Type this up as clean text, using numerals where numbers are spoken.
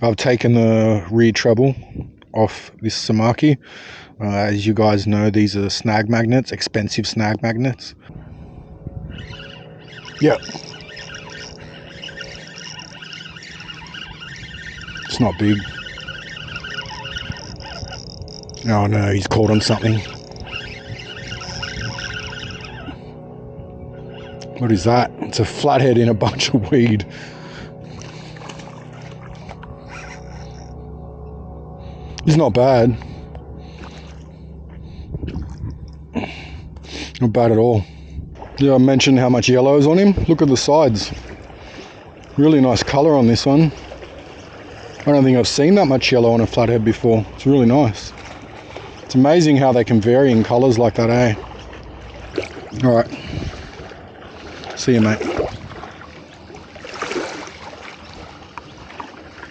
I've taken the rear treble off this Samaki. As you guys know, these are snag magnets, expensive snag magnets. Yep. It's not big. Oh no, he's caught on something. What is that? It's a flathead in a bunch of weed. He's not bad. Not bad at all. Yeah, I mentioned how much yellow is on him. Look at the sides. Really nice colour on this one. I don't think I've seen that much yellow on a flathead before. It's really nice. It's amazing how they can vary in colours like that, eh? Alright. See you, mate.